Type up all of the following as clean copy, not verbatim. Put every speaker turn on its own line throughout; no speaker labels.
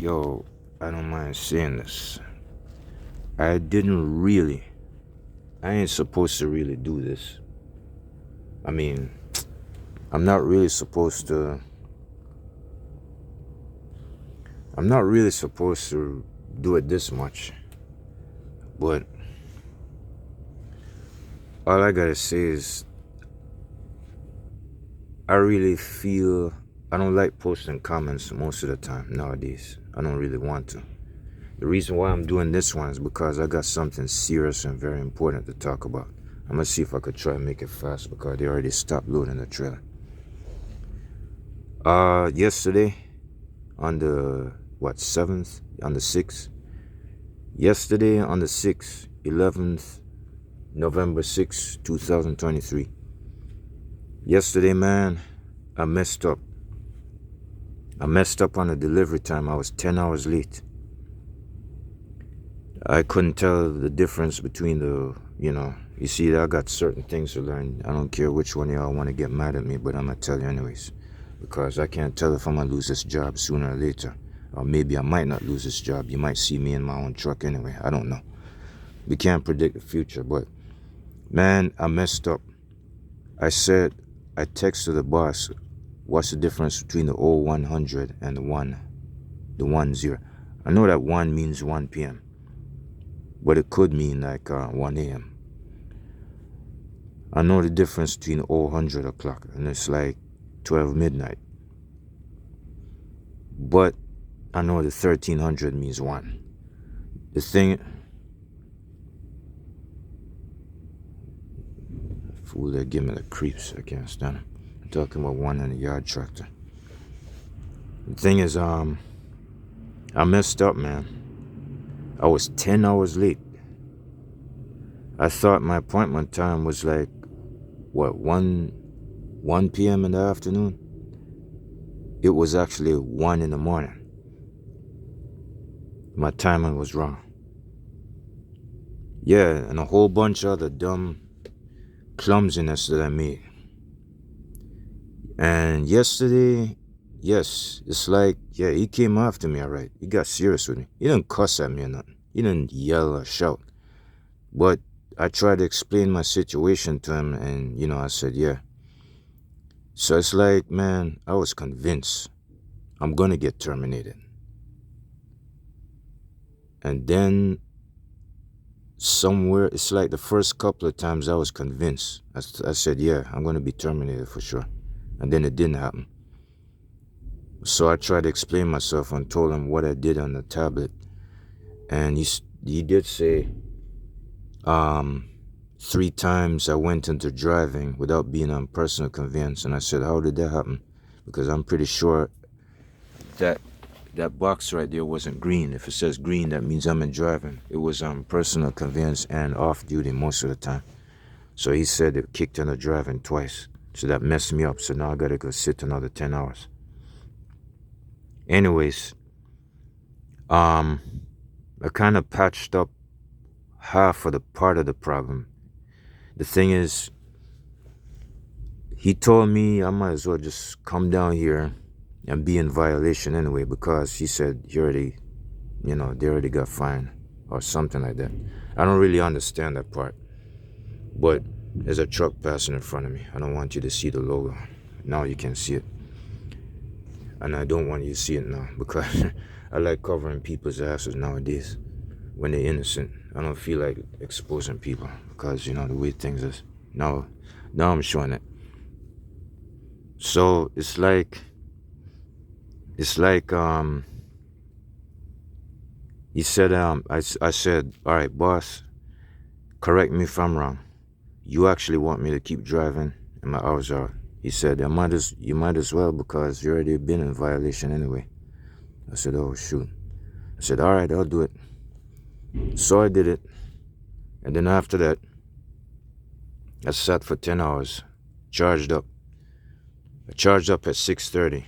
Yo, I don't mind saying this. I didn't really, I ain't supposed to really do this. I mean, I'm not really supposed to, I'm not really supposed to do it this much. But all I gotta say is, I really feel, I don't like posting comments most of the time nowadays. I don't really want to. The reason why I'm doing this one is because I got something serious and very important to talk about. I'm gonna see if I could try and make it fast because they already stopped loading the trailer. Yesterday, on the 7th, on the 6th. Yesterday on the 6th, 11th, November 6th, 2023. Yesterday, man, I messed up. I messed up on the delivery time. I was 10 hours late. I couldn't tell the difference between you see, I got certain things to learn. I don't care which one of y'all want to get mad at me, but I'm going to tell you anyways. Because I can't tell if I'm going to lose this job sooner or later. Or maybe I might not lose this job. You might see me in my own truck anyway. I don't know. We can't predict the future, but man, I messed up. I texted the boss, what's the difference between the 0100 and the 10? I know that 1 means 1 p.m., but it could mean like 1 a.m. I know the difference between 0000 o'clock and it's like 12 midnight. But I know the 1300 means 1. The thing, fool, they give me the creeps. I can't stand them. I'm talking about 1 in a yard tractor. The thing is, I messed up, man. I was 10 hours late. I thought my appointment time was like, 1 p.m. in the afternoon? It was actually 1 in the morning. My timing was wrong. Yeah, and a whole bunch of other dumb clumsiness that I made. And yesterday, yes, it's like, yeah, he came after me, all right. He got serious with me. He didn't cuss at me or nothing. He didn't yell or shout. But I tried to explain my situation to him, and, I said, yeah. So it's like, man, I was convinced I'm going to get terminated. And then somewhere, it's like the first couple of times I was convinced. I said, yeah, I'm going to be terminated for sure. And then it didn't happen. So I tried to explain myself and told him what I did on the tablet. And he did say 3 times I went into driving without being on personal conveyance. And I said, how did that happen? Because I'm pretty sure that box right there wasn't green. If it says green, that means I'm in driving. It was on personal conveyance and off duty most of the time. So he said it kicked into driving twice. So that messed me up. So now I gotta go sit another 10 hours. Anyways, I kind of patched up half of the part of the problem. The thing is, he told me I might as well just come down here and be in violation anyway, because he said they already got fined or something like that. I don't really understand that part. But there's a truck passing in front of me. I don't want you to see the logo. Now you can see it. And I don't want you to see it now because I like covering people's asses nowadays when they're innocent. I don't feel like exposing people because, the way things is. Now I'm showing it. So it's like he said, I said, all right, boss, correct me if I'm wrong. You actually want me to keep driving and my hours are. He said, you might as well because you already been in violation anyway. I said, oh, shoot. I said, all right, I'll do it. So I did it. And then after that, I sat for 10 hours, charged up. I charged up at 6:30.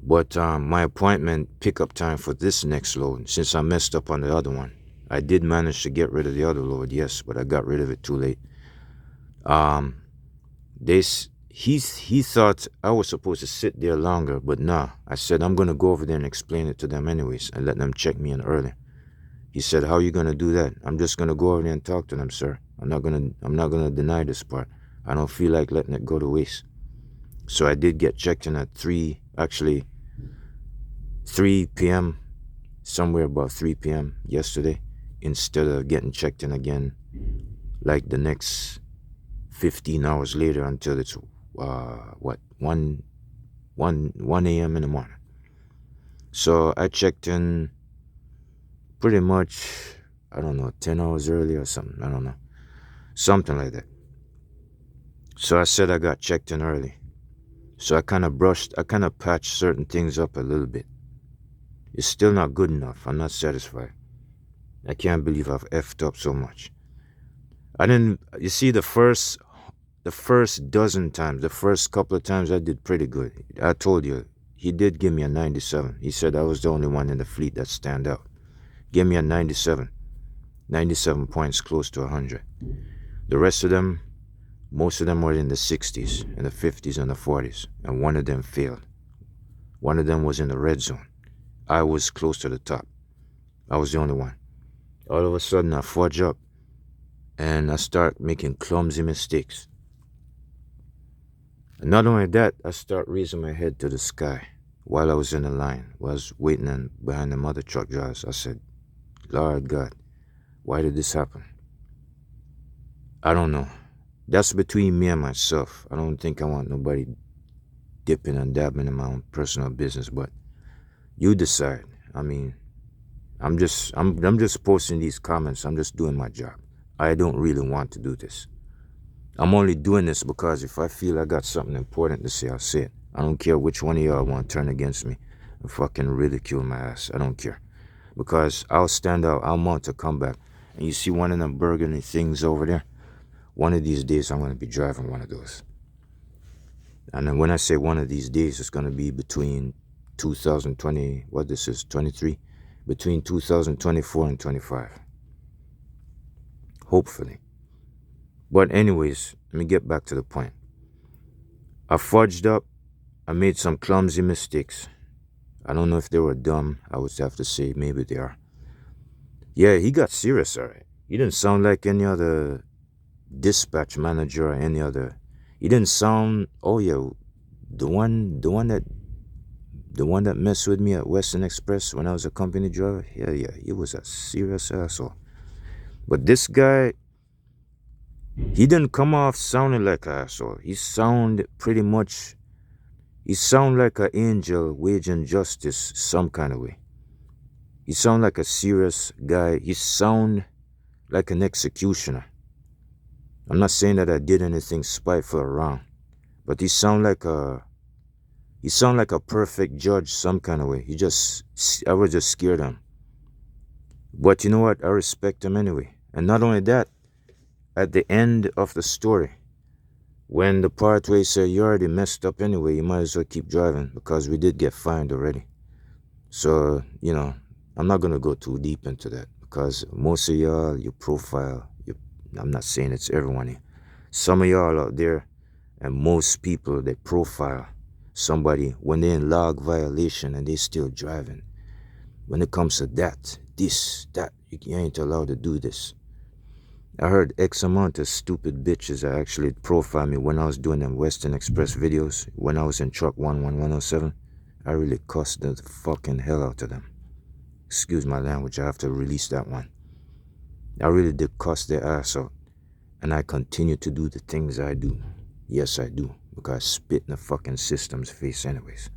But my appointment pickup time for this next load, since I messed up on the other one, I did manage to get rid of the other load, yes, but I got rid of it too late. he thought I was supposed to sit there longer, but nah. I said I'm gonna go over there and explain it to them anyways and let them check me in early. He said, "How are you gonna do that?" "I'm just gonna go over there and talk to them, sir. I'm not gonna deny this part. I don't feel like letting it go to waste." So I did get checked in at 3 p.m., somewhere about 3 p.m. yesterday, instead of getting checked in again like the next 15 hours later until it's 1 a.m. in the morning. So I checked in pretty much, I don't know, 10 hours early or something. I don't know. Something like that. So I said I got checked in early. So I kind of patched certain things up a little bit. It's still not good enough. I'm not satisfied. I can't believe I've effed up so much. You see, the first dozen times, the first couple of times I did pretty good. I told you, he did give me a 97. He said I was the only one in the fleet that stand out. Give me a 97. 97 points, close to 100. The rest of them, most of them were in the 60s, in the 50s, and the 40s, and one of them failed. One of them was in the red zone. I was close to the top. I was the only one. All of a sudden, I fudge up, and I start making clumsy mistakes. And not only that, I start raising my head to the sky while I was in the line, while I was waiting behind the mother truck drivers. I said, "Lord God, why did this happen?" I don't know. That's between me and myself. I don't think I want nobody dipping and dabbing in my own personal business, but you decide. I mean, I'm just posting these comments. I'm just doing my job. I don't really want to do this. I'm only doing this because if I feel I got something important to say, I'll say it. I don't care which one of y'all want to turn against me and fucking ridicule my ass. I don't care. Because I'll stand out. I'll mount a comeback. And you see one of them burgundy things over there? One of these days, I'm going to be driving one of those. And then when I say one of these days, it's going to be between 2020, what this is, 23? Between 2024 and 25. Hopefully. But anyways, let me get back to the point. I fudged up. I made some clumsy mistakes. I don't know if they were dumb. I would have to say maybe they are. Yeah, he got serious, all right. He didn't sound like any other dispatch manager or any other. He didn't sound, oh yeah, the one that messed with me at Western Express when I was a company driver. Yeah, he was a serious asshole. But this guy, he didn't come off sounding like an asshole. He sound like an angel waging justice some kind of way. He sound like a serious guy. He sound like an executioner. I'm not saying that I did anything spiteful or wrong, but he sound like a perfect judge some kind of way. I was just scared of him. But you know what? I respect him anyway. And not only that, at the end of the story, when the part where he said, "You already messed up anyway, you might as well keep driving," because we did get fined already. So, I'm not going to go too deep into that because most of y'all, your profile, I'm not saying it's everyone here. Some of y'all out there and most people, they profile somebody when they're in log violation and they still driving. When it comes to that, you ain't allowed to do this. I heard X amount of stupid bitches that actually profile me when I was doing them Western Express videos, when I was in truck 11107. I really cussed the fucking hell out of them. Excuse my language, I have to release that one. I really did cuss their ass out. And I continue to do the things I do. Yes, I do. Because I spit in the fucking system's face anyways.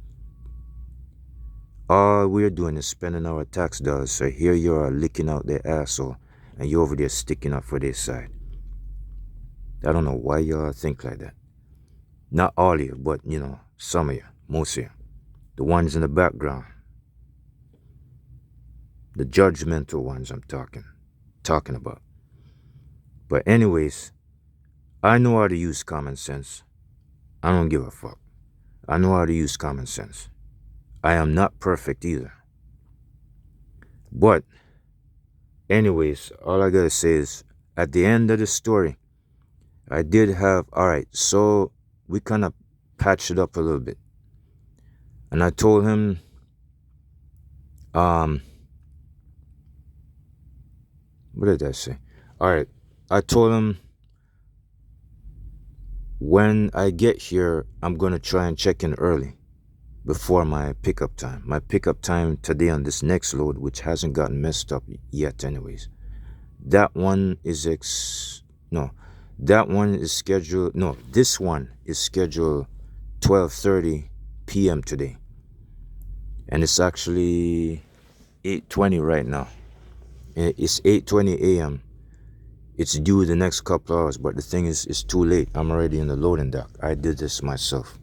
All we're doing is spending our tax dollars. So here you are licking out their asshole. And you're over there sticking up for their side. I don't know why y'all think like that. Not all of you, but some of you. Most of you. The ones in the background. The judgmental ones I'm talking about. But anyways, I know how to use common sense. I don't give a fuck. I know how to use common sense. I am not perfect either. But anyways, all I gotta say is at the end of the story, I did have, alright, so we kind of patched it up a little bit. And I told him, what did I say? All right, I told him when I get here, I'm gonna try and check in early before my pickup time. My pickup time today on this next load, which hasn't gotten messed up yet, anyways. That one is no, that one is scheduled. No, this one is scheduled 12:30 p.m. today, and it's actually 8:20 right now. It's 8:20 a.m. It's due the next couple hours, but the thing is, it's too late. I'm already in the loading dock. I did this myself.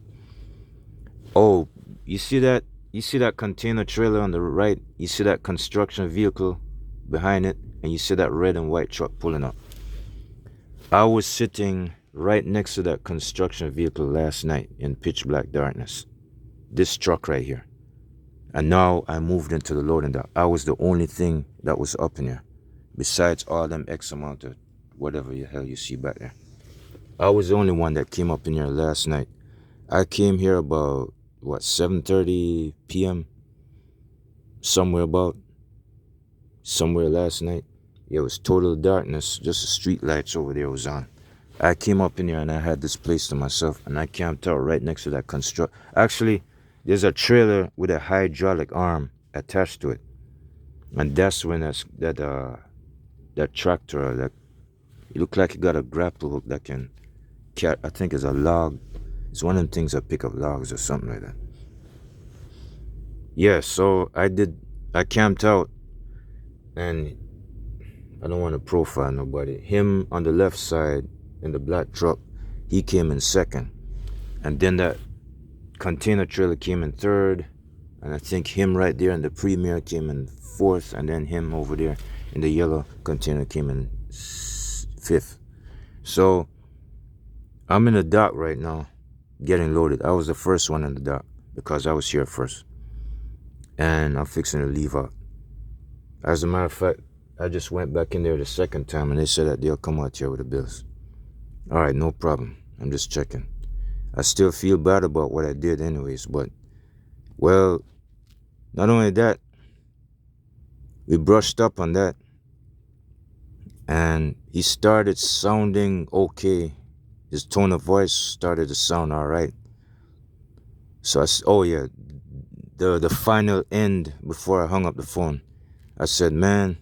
Oh, you see that? You see that container trailer on the right? You see that construction vehicle behind it? And you see that red and white truck pulling up. I was sitting right next to that construction vehicle last night in pitch black darkness. This truck right here. And now I moved into the loading dock. I was the only thing that was up in here, besides all them X amount of whatever the hell you see back there. I was the only one that came up in here last night. I came here about, 7:30 p.m. Somewhere last night. It was total darkness. Just the street lights over there was on. I came up in here and I had this place to myself, and I camped out right next to that Actually, there's a trailer with a hydraulic arm attached to it, and that's when that tractor, that it looked like it got a grapple hook that can I think it's a log. It's one of them things that pick up logs or something like that. Yeah, so I camped out, and I don't want to profile nobody. Him on the left side in the black truck, he came in second. And then that container trailer came in third. And I think him right there in the Premier came in fourth. And then him over there in the yellow container came in fifth. So I'm in the dock right now getting loaded. I was the first one in the dock because I was here first. And I'm fixing to leave out. As a matter of fact, I just went back in there the second time and they said that they'll come out here with the bills. All right, no problem. I'm just checking. I still feel bad about what I did anyways, but, well, not only that, we brushed up on that, and he started sounding okay. His tone of voice started to sound all right. So the final end before I hung up the phone, I said, man,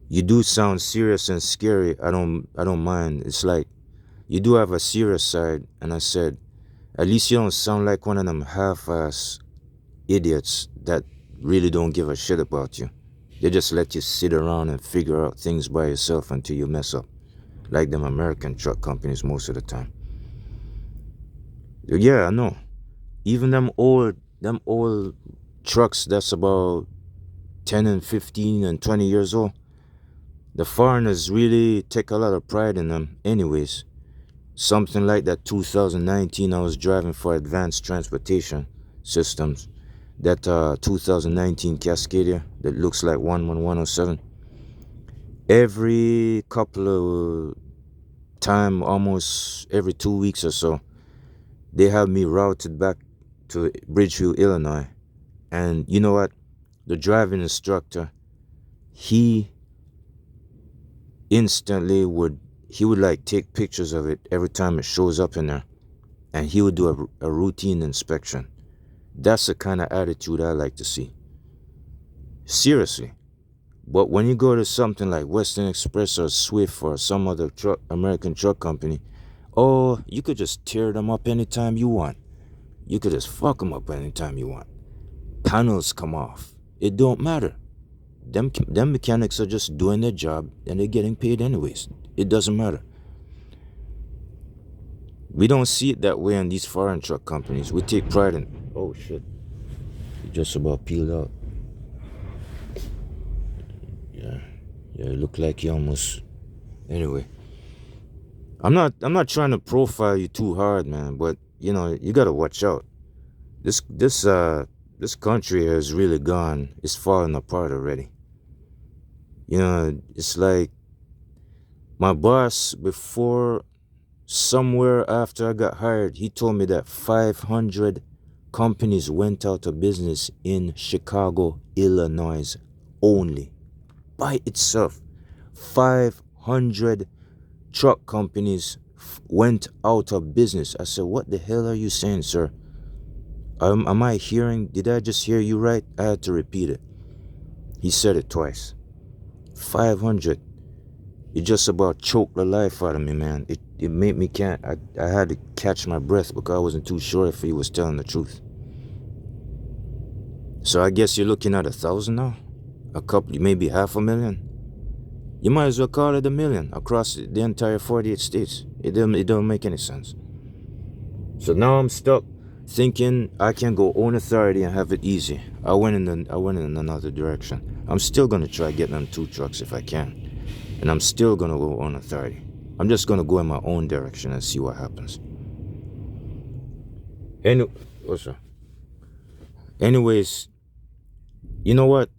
you do sound serious and scary. I don't mind. It's like you do have a serious side. And I said, at least you don't sound like one of them half-ass idiots that really don't give a shit about you. They just let you sit around and figure out things by yourself until you mess up, like them American truck companies most of the time. Yeah, I know. Even them old trucks that's about 10 and 15 and 20 years old, the foreigners really take a lot of pride in them anyways. Something like that 2019 I was driving for Advanced Transportation Systems. That 2019 Cascadia that looks like 11107. Every couple of time, almost every 2 weeks or so, they have me routed back to Bridgeville, Illinois. And you know what? The driving instructor, he instantly would like take pictures of it every time it shows up in there, and he would do a routine inspection. That's the kind of attitude I like to see. Seriously. But when you go to something like Western Express or Swift or some other American truck company, oh, you could just tear them up anytime you want. You could just fuck them up anytime you want. Panels come off. It don't matter. Them mechanics are just doing their job and they're getting paid anyways. It doesn't matter. We don't see it that way in these foreign truck companies. We take pride in. Oh shit! You just about peeled out. Yeah, it looked like you almost. Anyway, I'm not trying to profile you too hard, man. But you know, you gotta watch out. This country has really gone. It's falling apart already. You know, it's like my boss before somewhere after I got hired, he told me that 500 companies went out of business in Chicago, Illinois only. By itself, 500 truck companies went out of business. I said, what the hell are you saying, sir? Am I hearing, did I just hear you right? I had to repeat it. He said it twice. 500. It just about choked the life out of me, man. It made me I had to catch my breath because I wasn't too sure if he was telling the truth. So I guess you're looking at 1,000 now? A couple, maybe 500,000? You might as well call it 1,000,000 across the entire 48 states. It don't make any sense. So now I'm stuck thinking I can go own authority and have it easy. I went in another direction. I'm still gonna try getting them 2 trucks if I can. And I'm still gonna go own authority. I'm just gonna go in my own direction and see what happens. Anyways, you know what?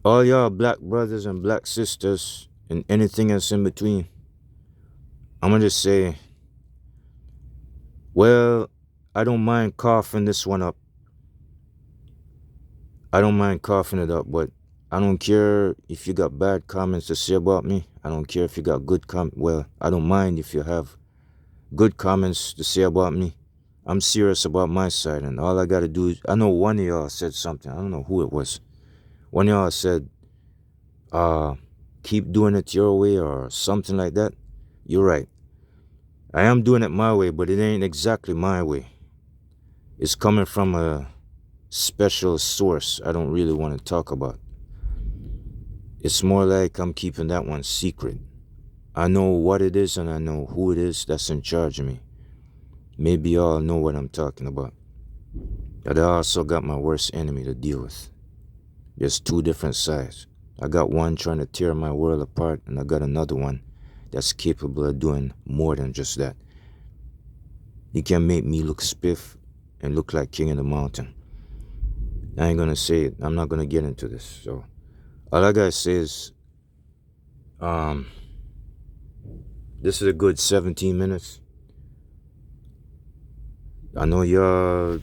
All y'all black brothers and black sisters and anything else in between, I'm gonna just say, well, I don't mind coughing this one up. I don't mind coughing it up, but I don't care if you got bad comments to say about me. I don't care if you got good well, I don't mind if you have good comments to say about me. I'm serious about my side, and all I gotta do is, I know one of y'all said something, I don't know who it was. One of y'all said, keep doing it your way or something like that. You're right. I am doing it my way, but it ain't exactly my way. It's coming from a special source I don't really want to talk about. It's more like I'm keeping that one secret. I know what it is and I know who it is that's in charge of me. Maybe y'all know what I'm talking about. But I also got my worst enemy to deal with. There's 2 different sides. I got one trying to tear my world apart, and I got another one that's capable of doing more than just that. He can make me look spiff and look like king of the mountain. I ain't gonna say it. I'm not gonna get into this. So all I gotta say is, this is a good 17 minutes. I know y'all,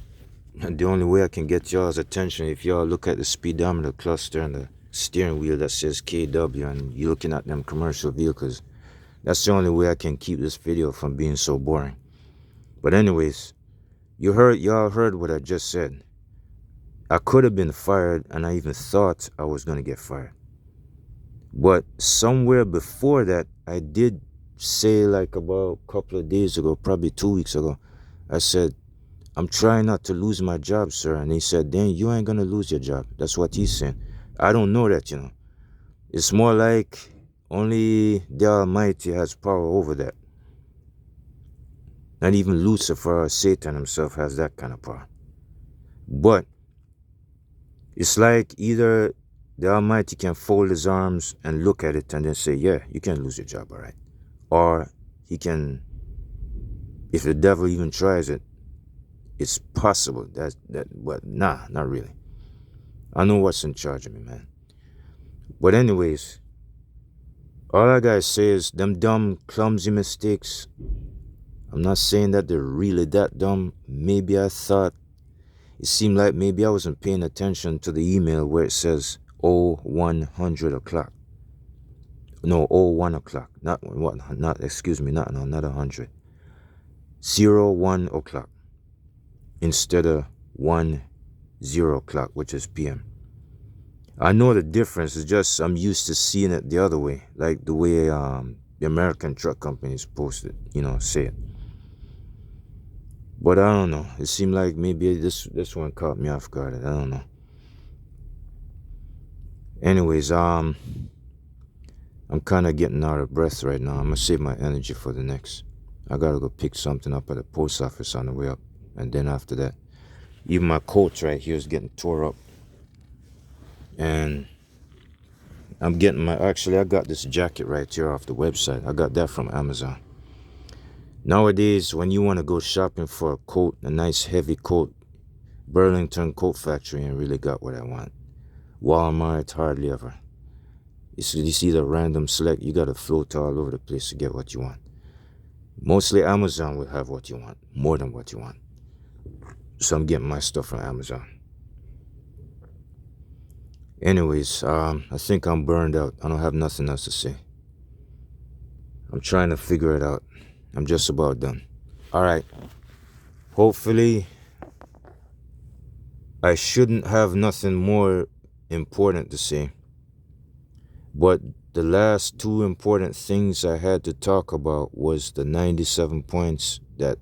the only way I can get y'all's attention, if y'all look at the speedometer cluster and the steering wheel that says KW and you're looking at them commercial vehicles, that's the only way I can keep this video from being so boring. But anyways, y'all heard what I just said. I could have been fired, and I even thought I was gonna get fired. But somewhere before that, I did say, like about a couple of days ago, probably 2 weeks ago, I said, I'm trying not to lose my job, sir. And he said, then you ain't gonna lose your job. That's what he's saying. I don't know that, you know. It's more like only the Almighty has power over that. Not even Lucifer or Satan himself has that kind of power. But it's like either the Almighty can fold his arms and look at it and then say, yeah, you can lose your job, all right. Or he can, if the devil even tries it, it's possible but nah, not really. I know what's in charge of me, man. But anyways, all I gotta say is them dumb, clumsy mistakes, I'm not saying that they're really that dumb. Maybe I thought, it seemed like maybe I wasn't paying attention to the email where it says 0100 o'clock. No, 01 o'clock. Not 100. 01 o'clock. Instead of 10 o'clock, which is PM. I know the difference. It's just I'm used to seeing it the other way, like the way the American truck companies post it, say it. But I don't know. It seemed like maybe this one caught me off guard. I don't know. Anyways, I'm kind of getting out of breath right now. I'm gonna save my energy for the next. I gotta go pick something up at the post office on the way up, and then after that, even my coat right here is getting tore up. And I'm getting I got this jacket right here off the website. I got that from Amazon. Nowadays, when you want to go shopping for a coat, a nice heavy coat, Burlington Coat Factory ain't really got what I want. Walmart, hardly ever. You see the random select, you got to float all over the place to get what you want. Mostly Amazon will have what you want, more than what you want. So I'm getting my stuff from Amazon. Anyways, I think I'm burned out. I don't have nothing else to say. I'm trying to figure it out. I'm just about done. All right. Hopefully, I shouldn't have nothing more important to say. But the last two important things I had to talk about was the 97 points that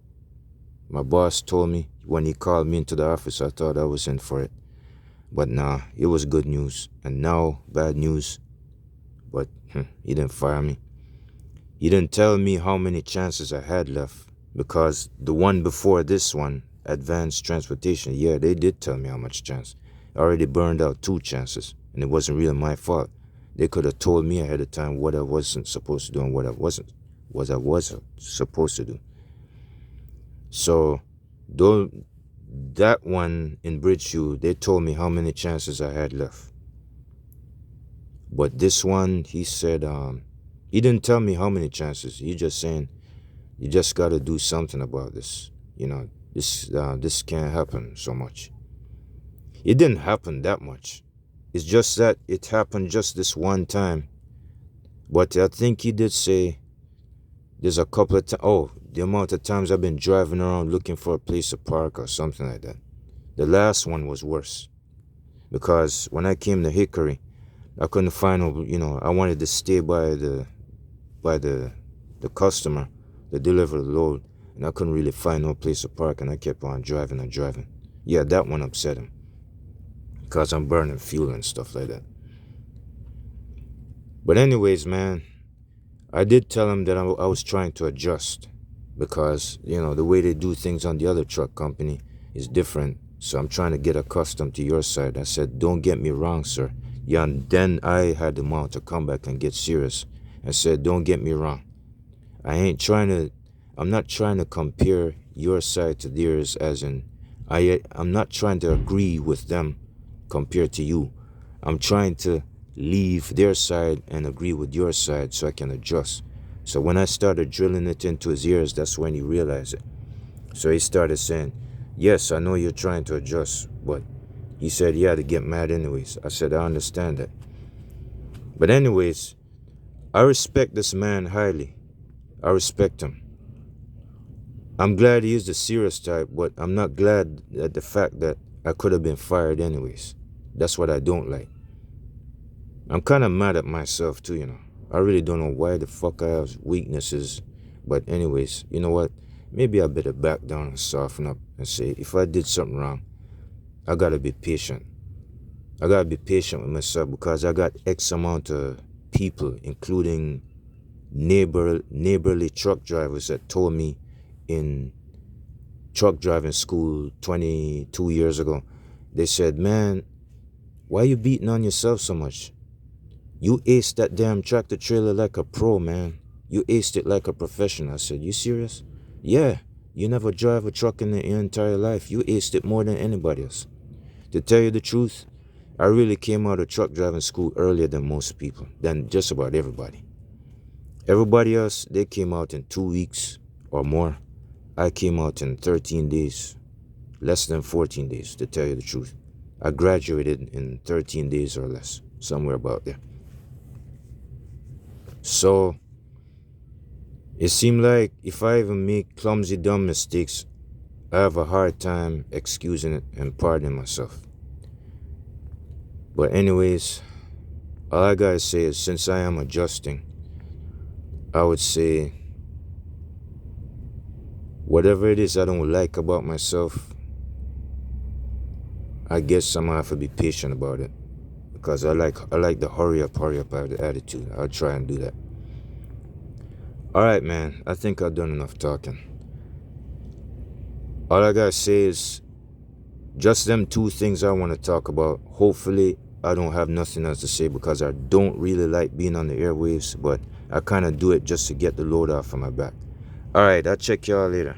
my boss told me when he called me into the office. I thought I was in for it. But nah, it was good news. And now, bad news. But he didn't fire me. He didn't tell me how many chances I had left. Because the one before this one, advanced transportation, yeah, they did tell me how much chance. I already burned out 2 chances. And it wasn't really my fault. They could have told me ahead of time what I wasn't supposed to do and what I wasn't supposed to do. So, though that one in Bridgeview, they told me how many chances I had left. But this one, he said, he didn't tell me how many chances. He just saying, you just got to do something about this. You know, this can't happen so much. It didn't happen that much. It's just that it happened just this one time. But I think he did say there's a couple of times. Oh, the amount of times I've been driving around looking for a place to park or something like that. The last one was worse. Because when I came to Hickory, I couldn't find, I wanted to stay by the customer that delivered the load. And I couldn't really find no place to park. And I kept on driving and driving. Yeah, that one upset him. Because I'm burning fuel and stuff like that. But anyways, man, I did tell him that I was trying to adjust. Because, the way they do things on the other truck company is different. So I'm trying to get accustomed to your side. I said, don't get me wrong, sir. Yeah, and then I had the mouth to come back and get serious. I said, don't get me wrong. I'm not trying to compare your side to theirs as in, I'm not trying to agree with them compared to you. I'm trying to leave their side and agree with your side so I can adjust. So when I started drilling it into his ears, that's when he realized it. So he started saying, yes, I know you're trying to adjust, but he said, yeah, to get mad anyways. I said, I understand that. But anyways, I respect this man highly. I respect him. I'm glad he is the serious type, but I'm not glad at the fact that I could have been fired anyways. That's what I don't like. I'm kind of mad at myself too, I really don't know why the fuck I have weaknesses. But anyways, you know what? Maybe I better back down and soften up and say, if I did something wrong, I gotta be patient. I gotta be patient with myself because I got X amount of people, including neighborly truck drivers that told me in truck driving school 22 years ago, they said, man, why you beating on yourself so much? You aced that damn tractor trailer like a pro, man. You aced it like a professional. I said, you serious? Yeah, you never drive a truck in your entire life. You aced it more than anybody else. To tell you the truth, I really came out of truck driving school earlier than most people, than just about everybody. Everybody else, they came out in 2 weeks or more. I came out in 13 days, less than 14 days, to tell you the truth. I graduated in 13 days or less, somewhere about there. So, it seemed like if I even make clumsy, dumb mistakes, I have a hard time excusing it and pardoning myself. But anyways, all I gotta say is since I am adjusting, I would say whatever it is I don't like about myself, I guess I'm gonna have to be patient about it. Because I like the hurry up attitude. I'll try and do that. Alright, man, I think I've done enough talking. All I gotta say is just them 2 things I want to talk about. Hopefully I don't have nothing else to say because I don't really like being on the airwaves, but I kind of do it just to get the load off of my back. Alright, I'll check y'all later.